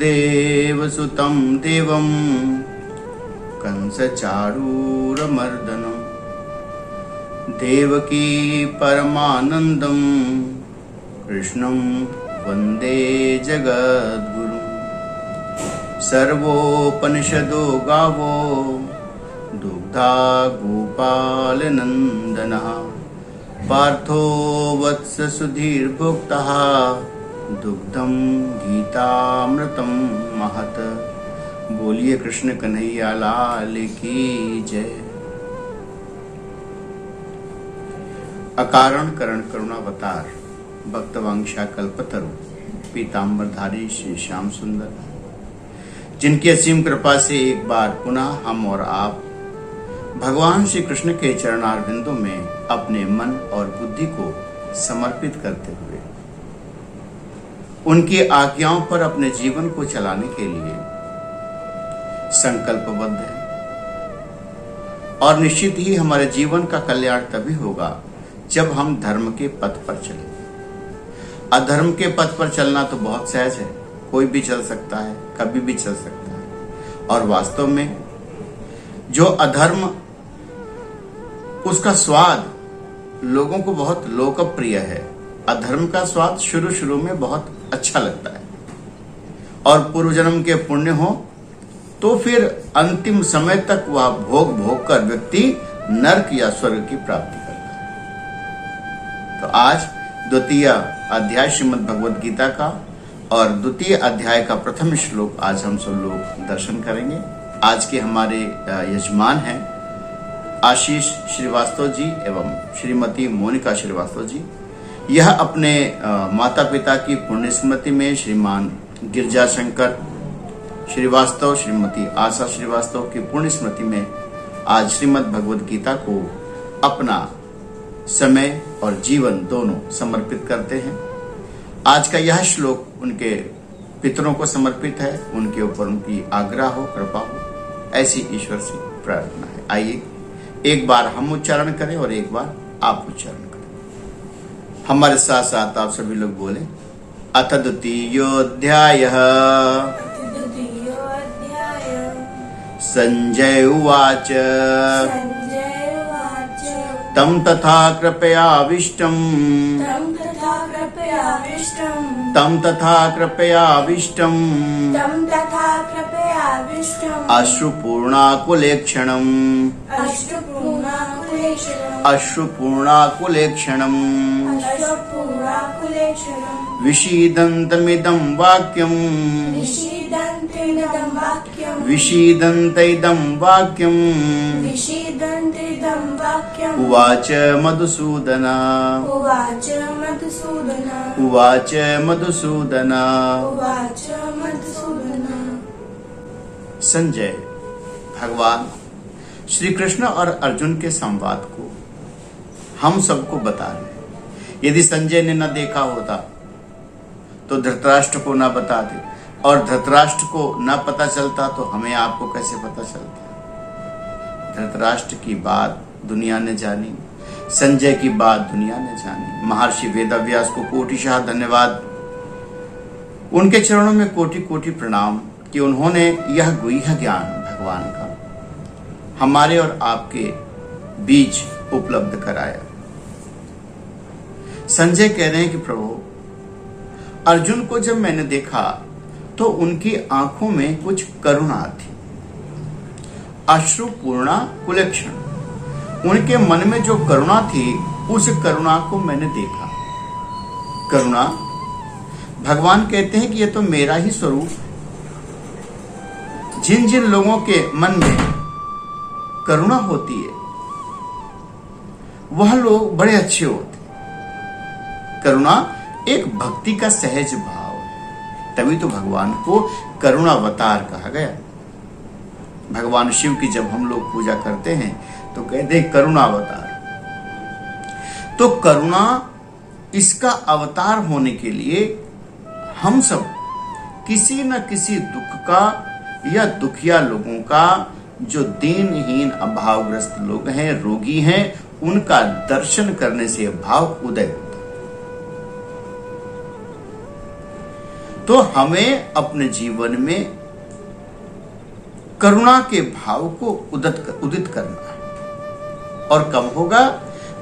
वसुदेवसुतं देवं कंसचारूरमर्दनं देवकी परमानन्दं कृष्णं वन्दे जगद्गुरुं। सर्वोपनिषदो गावो दुग्धा गोपालनन्दनः पार्थो वत्स सुधीर्भोक्तः दुग्धम गीतामृतम महत। बोलिए कृष्ण कन्हैया लाल की जय। अकारण करण करुणावतार भक्तवांशा कल्पतरु पीताम्बरधारी श्री श्याम सुंदर, जिनकी असीम कृपा से एक बार पुनः हम और आप भगवान श्री कृष्ण के चरणारविंदों में अपने मन और बुद्धि को समर्पित करते हुए उनकी आज्ञाओं पर अपने जीवन को चलाने के लिए संकल्पबद्ध है। और निश्चित ही हमारे जीवन का कल्याण तभी होगा जब हम धर्म के पथ पर चलें। अधर्म के पथ पर चलना तो बहुत सहज है, कोई भी चल सकता है, कभी भी चल सकता है। और वास्तव में जो अधर्म, उसका स्वाद लोगों को बहुत लोकप्रिय है। अधर्म का स्वाद शुरू में बहुत अच्छा लगता है, और पूर्व जन्म के पुण्य हो तो फिर अंतिम समय तक वह भोग कर व्यक्ति नरक या स्वर्ग की प्राप्ति करता है। तो आज द्वितीय अध्याय श्रीमद् भगवद गीता का और द्वितीय अध्याय का प्रथम श्लोक आज हम सब लोग दर्शन करेंगे। आज के हमारे यजमान हैं आशीष श्रीवास्तव जी एवं श्रीमती मोनिका श्रीवास्तव जी। यह अपने माता पिता की पुण्य स्मृति में श्रीमान गिरजा शंकर श्रीवास्तव, श्रीमती आशा श्रीवास्तव की पुण्य स्मृति में आज श्रीमद् भगवद गीता को अपना समय और जीवन दोनों समर्पित करते हैं। आज का यह श्लोक उनके पितरों को समर्पित है, उनके ऊपर उनकी आग्रह हो, कृपा हो, ऐसी ईश्वर से प्रार्थना है। आइए एक बार हम उच्चारण करें और एक बार आप उच्चारण करें। हमारे साथ साथ आप सभी लोग बोले। अथ द्वितीयोऽध्यायः। संजय उवाच तं तथा कृपयाविष्टम् अश्रुपूर्णाकुलेक्षणम् विषीदन्तमिदं वाक्यम् उवाच मधुसूदन। संजय भगवान श्री कृष्ण और अर्जुन के संवाद को हम सबको बता रहे हैं। यदि संजय ने न देखा होता तो धृतराष्ट्र को न बताते, और धृतराष्ट्र को न पता चलता तो हमें आपको कैसे पता चलता। धृतराष्ट्र की बात दुनिया ने जानी, संजय की बात दुनिया ने जानी। महर्षि वेदव्यास को कोटिशः धन्यवाद, उनके चरणों में कोटि कोटि प्रणाम कि उन्होंने यह गुह्य ज्ञान भगवान का हमारे और आपके बीच उपलब्ध कराया। संजय कह रहे हैं कि प्रभु, अर्जुन को जब मैंने देखा तो उनकी आंखों में कुछ करुणा थी, अश्रुपूर्णा कुलेक्षण। उनके मन में जो करुणा थी, उस करुणा को मैंने देखा। करुणा, भगवान कहते हैं कि यह तो मेरा ही स्वरूप। जिन जिन लोगों के मन में करुणा होती है वह लोग बड़े अच्छे होते। करुणा एक भक्ति का सहज भाव है, तभी तो भगवान को करुणावतार कहा गया। भगवान शिव की जब हम लोग पूजा करते हैं तो कहते हैं करुणावतार। तो करुणा, इसका अवतार होने के लिए हम सब किसी न किसी दुख का या दुखिया लोगों का, जो दीनहीन अभावग्रस्त लोग हैं, रोगी हैं, उनका दर्शन करने से भाव उदय होता है। तो हमें अपने जीवन में करुणा के भाव को उदित करना है। और कब होगा?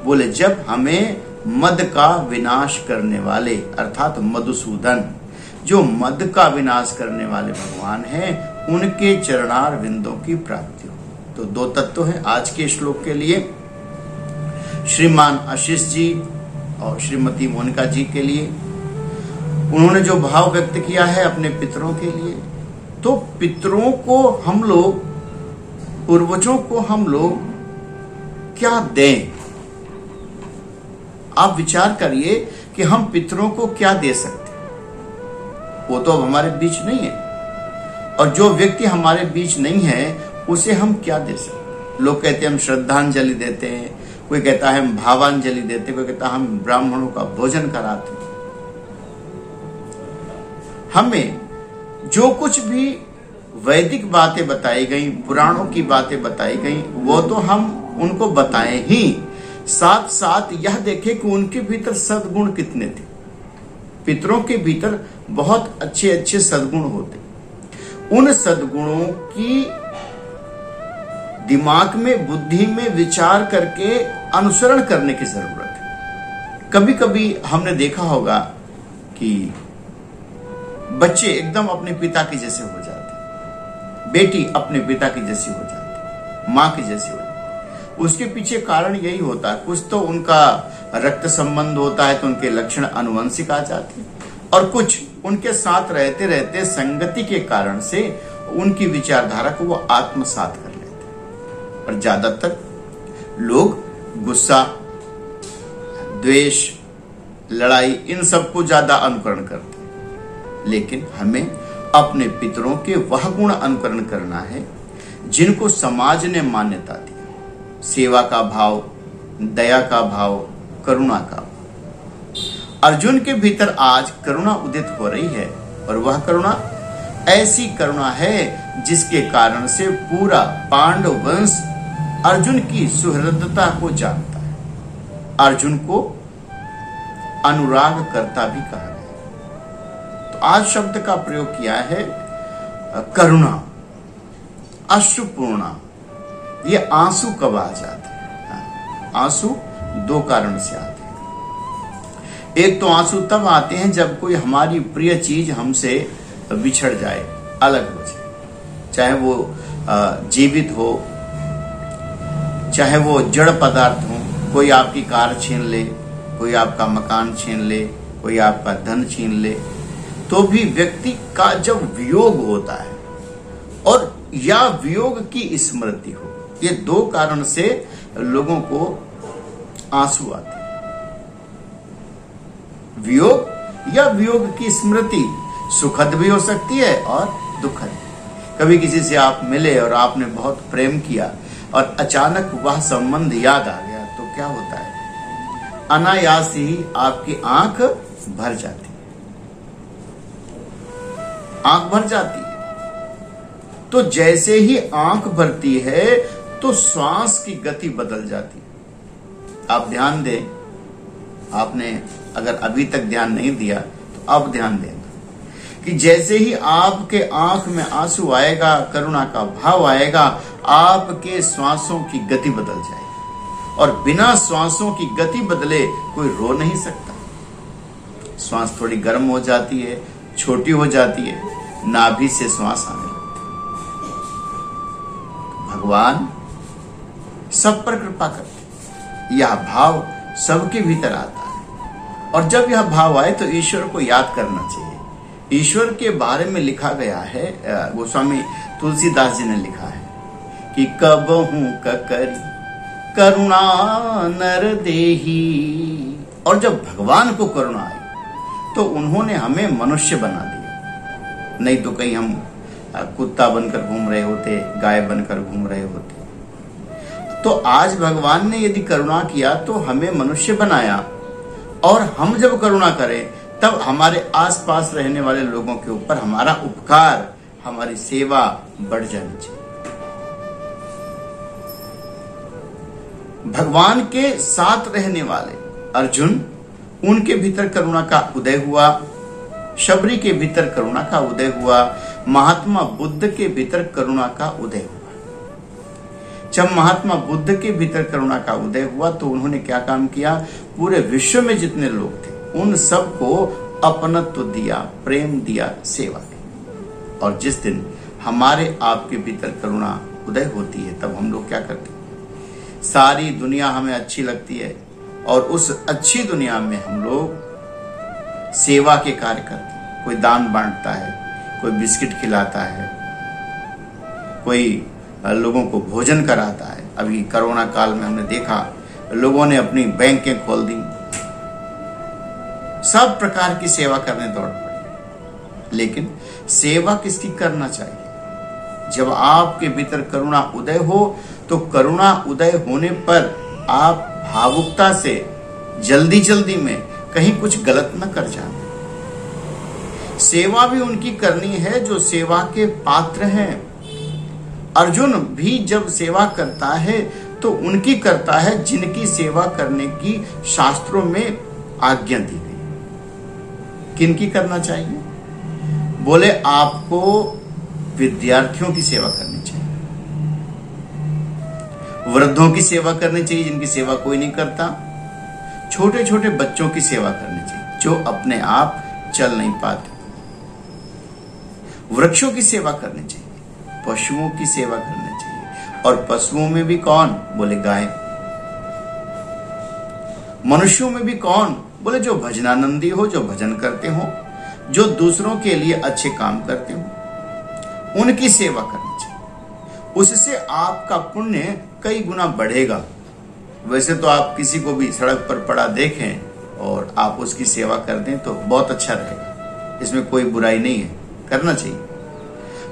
बोले जब हमें मद का विनाश करने वाले अर्थात मधुसूदन, जो मद का विनाश करने वाले भगवान हैं, उनके चरणार विंदों की प्राप्ति हो। तो दो तत्व हैं आज के श्लोक के लिए, श्रीमान आशीष जी और श्रीमती मोनिका जी के लिए। उन्होंने जो भाव व्यक्त किया है अपने पितरों के लिए, तो पितरों को हम लोग, पूर्वजों को हम लोग क्या दें? आप विचार करिए कि हम पितरों को क्या दे सकते हैं। वो तो अब हमारे बीच नहीं है, और जो व्यक्ति हमारे बीच नहीं है उसे हम क्या दे सकते हैं? लोग कहते हैं हम श्रद्धांजलि देते हैं, कोई कहता है हम भावांजलि देते, कोई कहता है हम ब्राह्मणों का भोजन कराते। हमें जो कुछ भी वैदिक बातें बताई गई, पुराणों की बातें बताई गई, वो तो हम उनको बताएं ही, साथ साथ यह देखें कि उनके भीतर सद्गुण कितने थे। पितरों के भीतर बहुत अच्छे अच्छे सद्गुण होते, उन सद्गुणों की दिमाग में, बुद्धि में विचार करके अनुसरण करने की जरूरत है। कभी कभी हमने देखा होगा कि बच्चे एकदम अपने पिता के जैसे हो जाते, बेटी अपने पिता की जैसी हो जाती, मां की जैसी हो जाती। उसके पीछे कारण यही होता है, कुछ तो उनका रक्त संबंध होता है तो उनके लक्षण आनुवंशिक आ जाते हैं, और कुछ उनके साथ रहते रहते संगति के कारण से उनकी विचारधारा को वो आत्मसात कर लेते हैं। और ज्यादातर लोग गुस्सा, द्वेष, लड़ाई, इन सबको ज्यादा अनुकरण करते हैं। लेकिन हमें अपने पितरों के वह गुण अनुकरण करना है जिनको समाज ने मान्यता दी, सेवा का भाव, दया का भाव, करुणा का भाव। अर्जुन के भीतर आज करुणा उदित हो रही है, और वह करुणा ऐसी करुणा है जिसके कारण से पूरा पांडव वंश अर्जुन की सुहृदता को जानता है। अर्जुन को अनुराग करता भी कहा गया। तो आज शब्द का प्रयोग किया है करुणा, अश्रुपूर्णा। ये आंसू कब आ जाते हैं? आंसू दो कारण से आते हैं। एक तो आंसू तब आते हैं जब कोई हमारी प्रिय चीज हमसे बिछड़ जाए, अलग हो जाए, चाहे वो जीवित हो, चाहे वो जड़ पदार्थ हो। कोई आपकी कार छीन ले, कोई आपका मकान छीन ले, कोई आपका धन छीन ले, तो भी व्यक्ति का जब वियोग होता है और या वियोग की स्मृति हो, ये दो कारण से लोगों को आंसू आते हैं। वियोग या वियोग की स्मृति सुखद भी हो सकती है और दुखद। कभी किसी से आप मिले और आपने बहुत प्रेम किया और अचानक वह संबंध याद आ गया, तो क्या होता है? अनायास ही आपकी आंख भर जाती है, आंख भर जाती है। तो जैसे ही आंख भरती है तो श्वास की गति बदल जाती है। आप ध्यान दें, आपने अगर अभी तक ध्यान नहीं दिया तो अब ध्यान देना कि जैसे ही आपके आंख में आंसू आएगा, करुणा का भाव आएगा, आपके श्वासों की गति बदल जाएगी। और बिना श्वासों की गति बदले कोई रो नहीं सकता। श्वास थोड़ी गर्म हो जाती है, छोटी हो जाती है, नाभि से श्वास आने लगती है। भगवान सब पर कृपा करते, यह भाव सबके भीतर आता है। और जब यह भाव आए तो ईश्वर को याद करना चाहिए। ईश्वर के बारे में लिखा गया है, गोस्वामी तुलसीदास जी ने लिखा है कि कबहू ककरि करुणा नर देही। और जब भगवान को करुणा आई तो उन्होंने हमें मनुष्य बना दिया, नहीं तो कहीं हम कुत्ता बनकर घूम रहे होते, गाय बनकर घूम रहे होते। तो आज भगवान ने यदि करुणा किया तो हमें मनुष्य बनाया, और हम जब करुणा करें तब हमारे आसपास रहने वाले लोगों के ऊपर हमारा उपकार, हमारी सेवा बढ़ जानी चाहिए। भगवान के साथ रहने वाले अर्जुन, उनके भीतर करुणा का उदय हुआ। शबरी के भीतर करुणा का उदय हुआ, महात्मा बुद्ध के भीतर करुणा का उदय हुआ। जब महात्मा बुद्ध के भीतर करुणा का उदय हुआ तो उन्होंने क्या काम किया, पूरे विश्व में जितने लोग थे उन सबको अपनत्व दिया, प्रेम दिया, सेवा की। और जिस दिन हमारे आपके भीतर करुणा उदय होती है तब हम लोग क्या करते हैं, सारी दुनिया हमें अच्छी लगती है और उस अच्छी दुनिया में हम लोग सेवा के कार्य करते हैं। कोई दान बांटता है, कोई बिस्किट खिलाता है, कोई लोगों को भोजन कराता है। अभी कोरोना काल में हमने देखा लोगों ने अपनी बैंकें खोल दी, सब प्रकार की सेवा करने दौड़ पड़े। लेकिन सेवा किसकी करना चाहिए? जब आपके भीतर करुणा उदय हो तो करुणा उदय होने पर आप भावुकता से जल्दी जल्दी में कहीं कुछ गलत न कर जाए। सेवा भी उनकी करनी है जो सेवा के पात्र हैं। अर्जुन भी जब सेवा करता है तो उनकी करता है जिनकी सेवा करने की शास्त्रों में आज्ञा दी गई। किनकी करना चाहिए? बोले आपको विद्यार्थियों की सेवा करनी चाहिए, वृद्धों की सेवा करनी चाहिए जिनकी सेवा कोई नहीं करता, छोटे छोटे बच्चों की सेवा करनी चाहिए जो अपने आप चल नहीं पाते, वृक्षों की सेवा करनी चाहिए, पशुओं की सेवा करनी चाहिए। और पशुओं में भी कौन? बोले गाय। मनुष्यों में भी कौन? बोले जो भजनानंदी हो, जो भजन करते हो, जो दूसरों के लिए अच्छे काम करते हो, उनकी सेवा करनी चाहिए। उससे आपका पुण्य कई गुना बढ़ेगा। वैसे तो आप किसी को भी सड़क पर पड़ा देखें और आप उसकी सेवा कर दें तो बहुत अच्छा रहेगा, इसमें कोई बुराई नहीं है, करना चाहिए।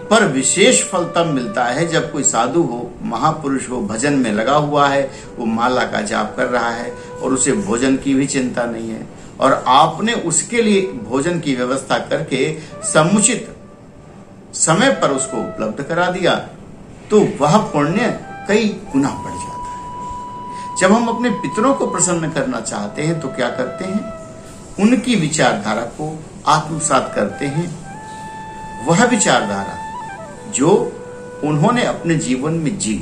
पर विशेष फल तब मिलता है जब कोई साधु हो, महापुरुष हो, भजन में लगा हुआ है, वो माला का जाप कर रहा है और उसे भोजन की भी चिंता नहीं है और आपने उसके लिए भोजन की व्यवस्था करके समुचित समय पर उसको उपलब्ध करा दिया तो वह पुण्य कई गुना बढ़ जाता है। जब हम अपने पितरों को प्रसन्न करना चाहते हैं तो क्या करते हैं? उनकी विचारधारा को आत्मसात करते हैं, वह विचारधारा जो उन्होंने अपने जीवन में जी।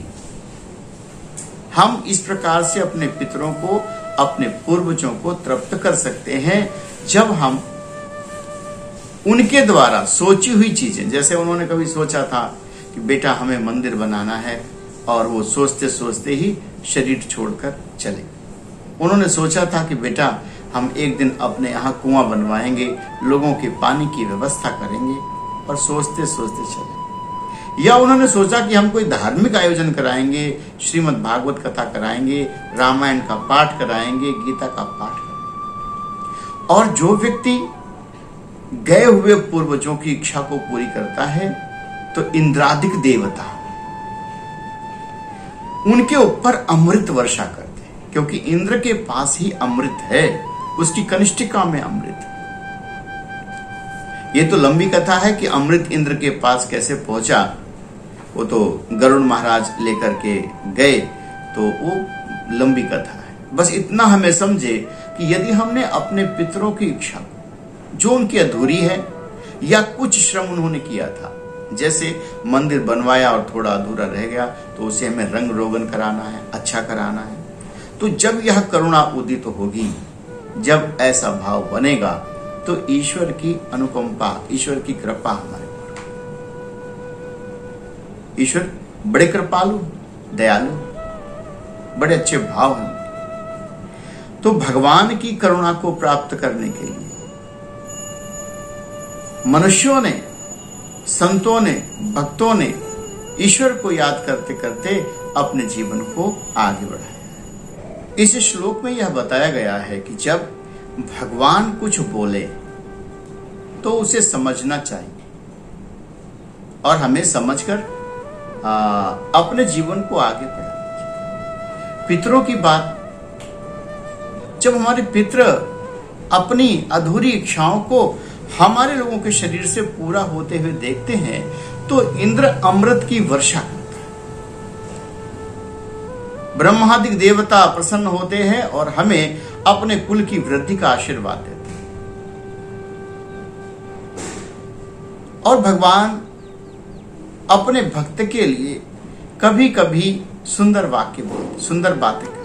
हम इस प्रकार से अपने पितरों को, अपने पूर्वजों को तृप्त कर सकते हैं जब हम उनके द्वारा सोची हुई चीजें, जैसे उन्होंने कभी सोचा था कि बेटा हमें मंदिर बनाना है और वो सोचते सोचते ही शरीर छोड़कर चले। उन्होंने सोचा था कि बेटा हम एक दिन अपने यहाँ कुआं बनवाएंगे, लोगों के पानी की व्यवस्था करेंगे, और सोचते सोचते चले। या उन्होंने सोचा कि हम कोई धार्मिक आयोजन कराएंगे, श्रीमद् भागवत कथा कराएंगे, रामायण का पाठ कराएंगे, गीता का पाठ कराएंगे। और जो व्यक्ति गए हुए पूर्वजों की इच्छा को पूरी करता है तो इंद्रादिक देवता उनके ऊपर अमृत वर्षा करते हैं, क्योंकि इंद्र के पास ही अमृत है, उसकी कनिष्ठिका में अमृत है। ये तो लंबी कथा है कि अमृत इंद्र के पास कैसे पहुंचा, वो तो गरुड़ महाराज लेकर के गए, तो वो लंबी कथा है। बस इतना हमें समझे कि यदि हमने अपने पितरों की इच्छा जो उनकी अधूरी है या कुछ श्रम उन्होंने किया था, जैसे मंदिर बनवाया और थोड़ा अधूरा रह गया तो उसे हमें रंग रोगन कराना है, अच्छा कराना है, तो जब यह करुणा उदित तो होगी, जब ऐसा भाव बनेगा तो ईश्वर की अनुकंपा, ईश्वर की कृपा हमारे ऊपर। ईश्वर बड़े कृपालु, दयालु, बड़े अच्छे भाव हैं। तो भगवान की करुणा को प्राप्त करने के लिए मनुष्यों ने, संतों ने, भक्तों ने ईश्वर को याद करते करते अपने जीवन को आगे बढ़ाया। इस श्लोक में यह बताया गया है कि जब भगवान कुछ बोले तो उसे समझना चाहिए और हमें समझकर अपने जीवन को आगे बढ़ाना चाहिए। पितरों की बात, जब हमारे पितर अपनी अधूरी इच्छाओं को हमारे लोगों के शरीर से पूरा होते हुए देखते हैं तो इंद्र अमृत की वर्षा करते हैं, ब्रह्मादिक देवता प्रसन्न होते हैं और हमें अपने कुल की वृद्धि का आशीर्वाद देते हैं। और भगवान अपने भक्त के लिए कभी कभी सुंदर वाक्य बोलते, सुंदर बातें कहते।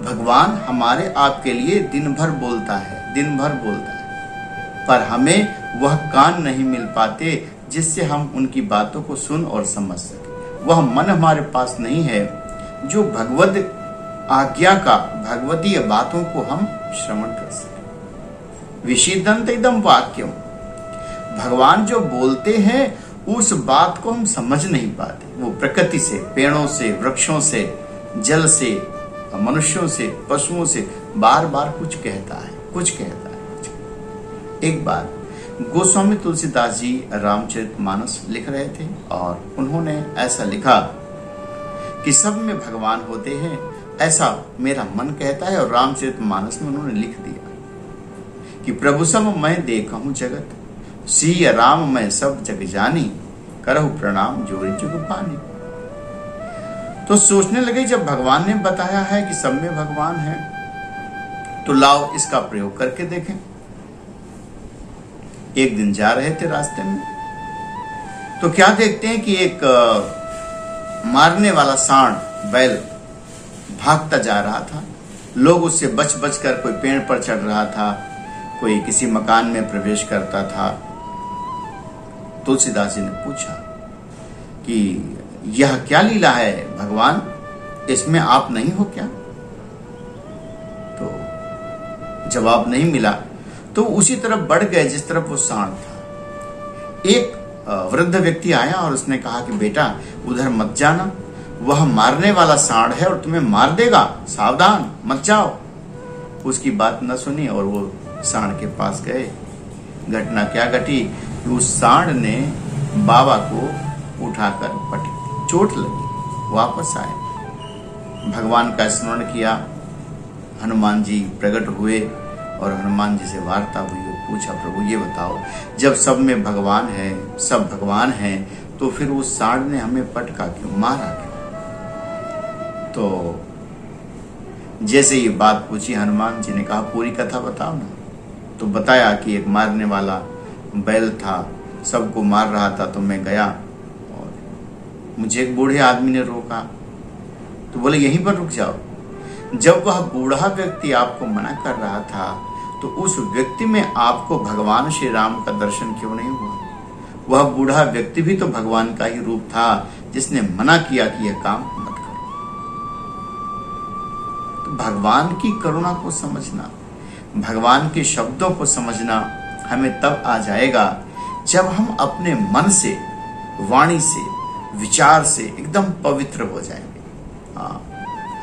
भगवान हमारे आपके लिए दिन भर बोलता है, दिन भर बोलता है, पर हमें वह कान नहीं मिल पाते जिससे हम उनकी बातों को सुन और समझ सके। वह मन हमारे पास नहीं है जो भगवद आज्ञा का, भगवतीय बातों को हम श्रवण कर सके। विषिदंत एकदम वाक्यम, भगवान जो बोलते हैं उस बात को हम समझ नहीं पाते। वो प्रकृति से, पेड़ों से, वृक्षों से, जल से, मनुष्यों से, पशुओं से बार बार कुछ कहता है, कुछ कहता है। एक बार गोस्वामी तुलसीदास जी रामचरितमानस लिख रहे थे और उन्होंने ऐसा लिखा कि सब में भगवान होते हैं, ऐसा मेरा मन कहता है। और रामचरितमानस में उन्होंने लिख दिया कि प्रभु सम मैं देखहूं जगत, सिय राम मैं सब जग जानी, करहु प्रणाम जोरी जुग पानी। तो सोचने लगे जब भगवान ने बताया है कि सब में भगवान है, तो लाओ इसका प्रयोग करके देखें। एक दिन जा रहे थे रास्ते में, तो क्या देखते हैं कि एक मारने वाला सांड बैल भागता जा रहा था। लोग उससे बच बच कर, कोई पेड़ पर चढ़ रहा था, कोई किसी मकान में प्रवेश करता था। तुलसीदास जी ने पूछा कि यह क्या लीला है भगवान, इसमें आप नहीं हो क्या? तो जवाब नहीं मिला, तो उसी तरफ बढ़ गए जिस तरफ वो सांड था। एक वृद्ध व्यक्ति आया और उसने कहा कि बेटा उधर मत जाना, वह मारने वाला सांड है और तुम्हें मार देगा, सावधान मत जाओ। उसकी बात न सुनी और वो सांड के पास गए। घटना क्या घटी, उस सांड ने बाबा को उठाकर पटक दी, चोट लगी, वापस आए, भगवान का स्मरण किया। हनुमान जी प्रकट हुए और हनुमान जी से वार्ता हुई। पूछा प्रभु ये बताओ, जब सब में भगवान है, सब भगवान है, तो फिर उस सांड ने हमें पटका क्यों, मारा क्यों? तो जैसे ये बात पूछी, हनुमान जी ने कहा पूरी कथा बताओ ना। तो बताया कि एक मारने वाला बैल था, सबको मार रहा था, तो मैं गया और मुझे एक बूढ़े आदमी ने रोका, तो बोले यहीं पर रुक जाओ। जब वह बूढ़ा व्यक्ति आपको मना कर रहा था, तो उस व्यक्ति में आपको भगवान श्री राम का दर्शन क्यों नहीं हुआ? वह बूढ़ा व्यक्ति भी तो भगवान का ही रूप था जिसने मना किया कि यह काम मत करो। तो भगवान की करुणा को समझना, भगवान के शब्दों को समझना हमें तब आ जाएगा जब हम अपने मन से, वाणी से, विचार से एकदम पवित्र हो जाएंगे। हाँ,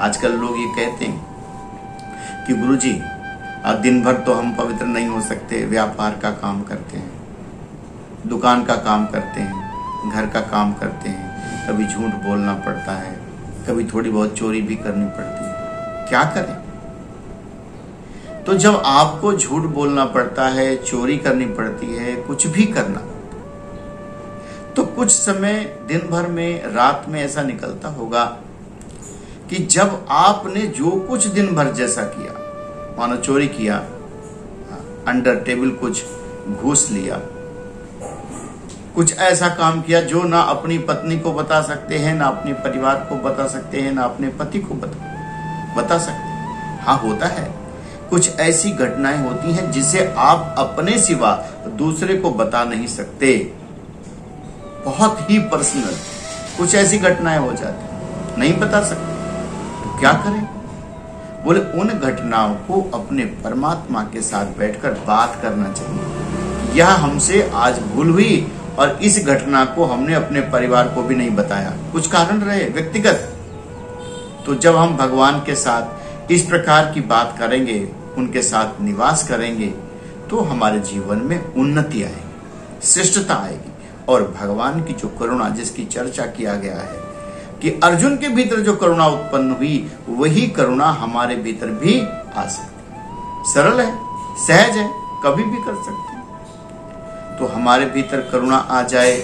आजकल लोग ये कहते हैं कि गुरुजी दिन भर तो हम पवित्र नहीं हो सकते, व्यापार का काम करते हैं, दुकान का काम करते हैं, घर का काम करते हैं, कभी झूठ बोलना पड़ता है, कभी थोड़ी बहुत चोरी भी करनी पड़ती है, क्या करें? तो जब आपको झूठ बोलना पड़ता है, चोरी करनी पड़ती है, कुछ भी करना, तो कुछ समय दिन भर में, रात में ऐसा निकलता होगा कि जब आपने जो कुछ दिन भर जैसा किया, मानो चोरी किया, अंडर टेबल कुछ घूस लिया, कुछ ऐसा काम किया जो ना अपनी पत्नी को बता सकते हैं, ना अपने परिवार को बता सकते हैं, ना अपने पति को बता सकते हैं। हाँ, होता है, कुछ ऐसी घटनाएं होती हैं जिसे आप अपने सिवा दूसरे को बता नहीं सकते, बहुत ही पर्सनल कुछ ऐसी घटनाएं हो जाती, नहीं बता सकते, तो क्या करें? बोले उन घटनाओं को अपने परमात्मा के साथ बैठकर बात करना चाहिए। यह हमसे आज भूल हुई और इस घटना को हमने अपने परिवार को भी नहीं बताया, कुछ कारण रहे व्यक्तिगत। तो जब हम भगवान के साथ इस प्रकार की बात करेंगे, उनके साथ निवास करेंगे, तो हमारे जीवन में उन्नति आएगी, श्रेष्ठता आएगी। और भगवान की जो करुणा जिसकी चर्चा किया गया है कि अर्जुन के भीतर जो करुणा उत्पन्न हुई, वही करुणा हमारे भीतर भी आ सकती है। सरल है, सहज है, कभी भी कर सकते हैं। तो हमारे भीतर करुणा आ जाए,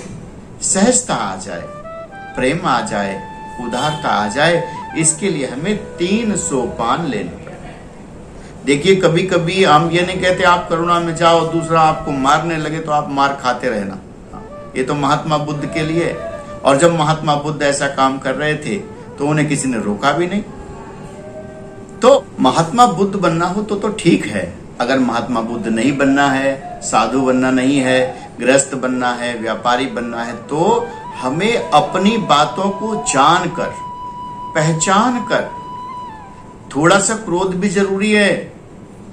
सहजता आ जाए, प्रेम आ जाए, उदारता आ जाए, इसके लिए हमें 3 सोपान लेने पड़ेंगे। देखिए, कभी कभी हम ये नहीं कहते आप करुणा में जाओ, दूसरा आपको मारने लगे तो आप मार खाते रहना। ये तो महात्मा बुद्ध के लिए। और जब महात्मा बुद्ध ऐसा काम कर रहे थे तो उन्हें किसी ने रोका भी नहीं। तो महात्मा बुद्ध बनना हो तो ठीक है। अगर महात्मा बुद्ध नहीं बनना है, साधु बनना नहीं है, गृहस्थ बनना है, व्यापारी बनना है, तो हमें अपनी बातों को जानकर, पहचान कर, थोड़ा सा क्रोध भी जरूरी है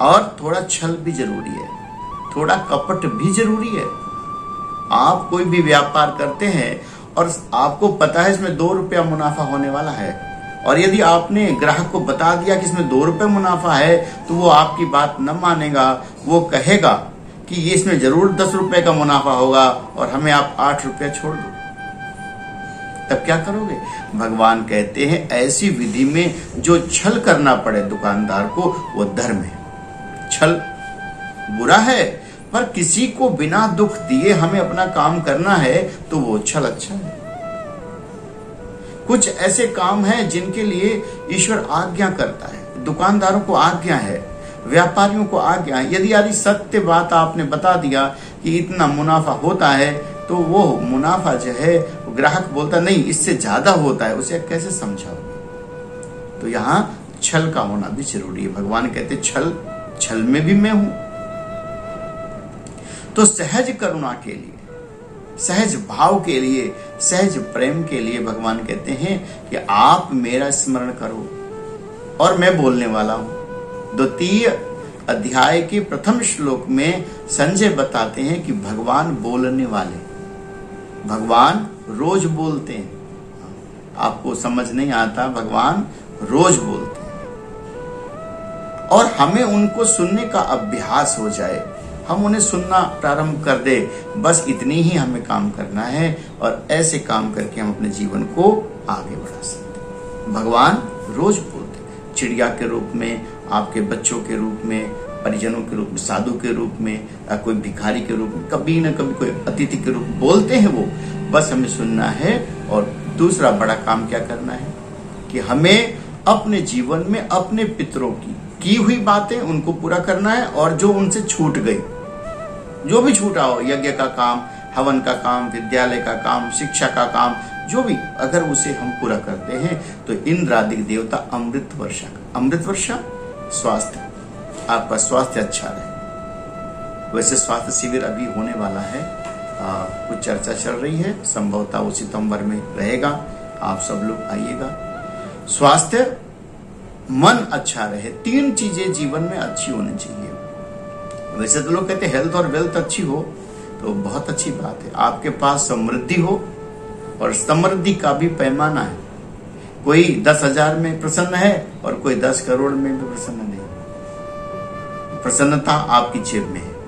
और थोड़ा छल भी जरूरी है, थोड़ा कपट भी जरूरी है। आप कोई भी व्यापार करते हैं और आपको पता है इसमें 2 रुपया मुनाफा होने वाला है, और यदि आपने ग्राहक को बता दिया कि इसमें 2 रुपये मुनाफा है, तो वो आपकी बात न मानेगा। वो कहेगा कि ये इसमें जरूर 10 रुपए का मुनाफा होगा और हमें आप 8 रुपया छोड़ दो। तब क्या करोगे? भगवान कहते हैं ऐसी विधि में जो छल करना पड़े दुकानदार को, वो धर्म है। छल बुरा है, पर किसी को बिना दुख दिए हमें अपना काम करना है तो वो छल अच्छा है। कुछ ऐसे काम हैं जिनके लिए ईश्वर आज्ञा करता है। दुकानदारों को आज्ञा है, व्यापारियों को आज्ञा है। यदि सत्य बात आपने बता दिया कि इतना मुनाफा होता है, तो वो मुनाफा जो है ग्राहक बोलता नहीं इससे ज्यादा होता है, उसे कैसे समझाओ? तो यहां छल का होना भी जरूरी है। भगवान कहते छल में भी मैं हूं। तो सहज करुणा के लिए, सहज भाव के लिए, सहज प्रेम के लिए भगवान कहते हैं कि आप मेरा स्मरण करो और मैं बोलने वाला हूं। 2 अध्याय के प्रथम श्लोक में संजय बताते हैं कि भगवान बोलने वाले, भगवान रोज बोलते हैं। आपको समझ नहीं आता, भगवान रोज बोलते हैं और हमें उनको सुनने का अभ्यास हो जाए, हम उन्हें सुनना प्रारंभ कर दे। बस इतनी ही हमें काम करना है और ऐसे काम करके हम अपने जीवन को आगे बढ़ा सकते। भगवान रोज बोलते, चिड़िया के रूप में, आपके बच्चों के रूप में, परिजनों के रूप में, साधु के रूप में, कोई भिखारी के रूप में, कभी न कभी कोई अतिथि के रूप में बोलते हैं वो। बस हमें सुनना है। और दूसरा बड़ा काम क्या करना है कि हमें अपने जीवन में अपने पितरों की हुई बातें उनको पूरा करना है, और जो उनसे छूट गई, जो भी छूटा हो, यज्ञ का काम, हवन का काम, विद्यालय का काम, शिक्षा का काम, जो भी, अगर उसे हम पूरा करते हैं तो इंद्र आदि देवता अमृत वर्षा स्वास्थ्य, आपका स्वास्थ्य अच्छा रहे। वैसे स्वास्थ्य शिविर अभी होने वाला है, कुछ चर्चा चल रही है, संभवतः वो सितंबर में रहेगा। आप सब लोग आइएगा। स्वास्थ्य, मन अच्छा रहे, 3 चीजें जीवन में अच्छी होनी चाहिए। वैसे तो लोग कहते हैं हेल्थ और वेल्थ अच्छी हो, तो बहुत अच्छी बात है। आपके पास समृद्धि हो, और समृद्धि का भी पैमाना है। कोई 10,000 में प्रसन्न है और कोई 10 करोड़ में भी प्रसन्न नहीं। प्रसन्नता आपकी जेब में है।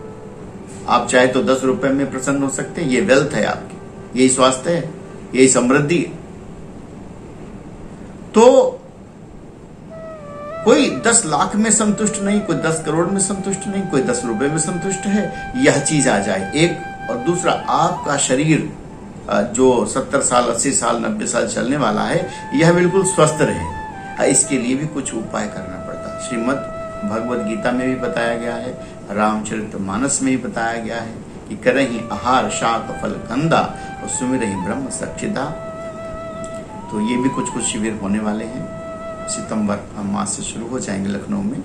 आप चाहे तो 10 रुपए में प्रसन्न हो सकते हैं। ये वेल्थ है आपकी, यही स्वास्थ्य है, यही समृद्धि है। तो कोई 10 लाख में संतुष्ट नहीं, कोई 10 करोड़ में संतुष्ट नहीं, कोई 10 रुपए में संतुष्ट है। यह चीज आ जाए एक। और दूसरा, आपका शरीर जो 70 साल, 80 साल, 90 साल चलने वाला है, यह बिल्कुल स्वस्थ रहे। इसके लिए भी कुछ उपाय करना पड़ता है। श्रीमद् भगवद गीता में भी बताया गया है, रामचरितमानस में भी बताया गया है कि करहि आहार शाक फल कंदा और सुमिरहि ब्रह्म सच्चिदा। तो ये भी कुछ शिविर होने वाले हैं। सितंबर मास से शुरू हो जाएंगे लखनऊ में।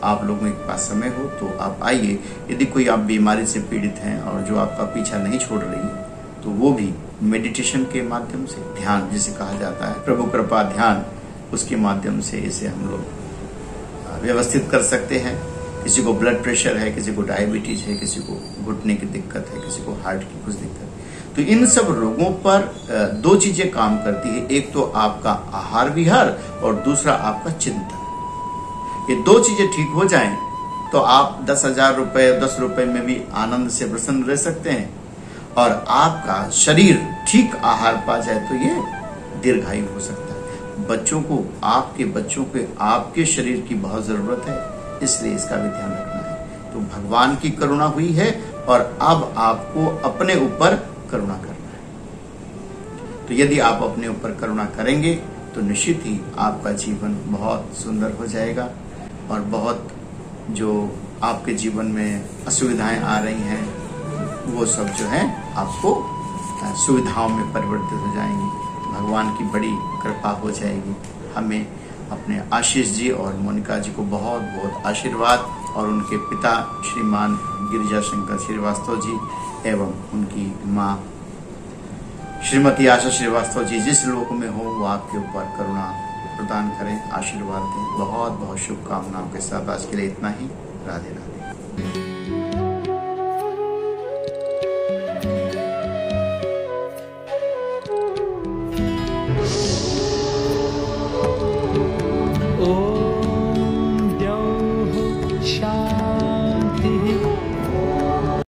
आप लोगों के पास समय हो तो आप आइए। यदि कोई आप बीमारी से पीड़ित हैं और जो आपका पीछा नहीं छोड़ रही है, तो वो भी मेडिटेशन के माध्यम से, ध्यान जिसे कहा जाता है, प्रभु कृपा ध्यान, उसके माध्यम से इसे हम लोग व्यवस्थित कर सकते हैं। किसी को ब्लड प्रेशर है, किसी को डायबिटीज है, किसी को घुटने की दिक्कत है, किसी को हार्ट की कुछ दिक्कत है। तो इन सब रोगों पर 2 चीजें काम करती है। एक तो आपका आहार विहार और दूसरा आपका चिंतन। ये 2 चीजें ठीक हो जाएं तो आप 10,000 रुपए, 10 रुपए में भी आनंद से प्रसन्न रह सकते हैं। और आपका शरीर ठीक आहार पा जाए तो ये दीर्घायु हो सकता है। बच्चों को, आपके बच्चों को आपके शरीर की बहुत जरूरत है, इसलिए इसका भी ध्यान रखना है। तो भगवान की करुणा हुई है और अब आपको अपने ऊपर करुणा करना है। तो यदि आप अपने ऊपर करुणा करेंगे तो निश्चित ही आपका जीवन बहुत सुंदर हो जाएगा और बहुत जो आपके जीवन में असुविधाएं आ रही हैं वो सब जो है आपको सुविधाओं में परिवर्तित हो जाएंगी। भगवान की बड़ी कृपा हो जाएगी। हमें अपने आशीष जी और मोनिका जी को बहुत बहुत आशीर्वाद और उनके पिता श्रीमान गिरिजा शंकर श्रीवास्तव जी एवं उनकी माँ श्रीमती आशा श्रीवास्तव जी जिस लोक में हो वो आपके ऊपर करुणा प्रदान करें, आशीर्वाद दें। बहुत बहुत शुभकामनाओं के साथ आज के लिए इतना ही। राधे राधे।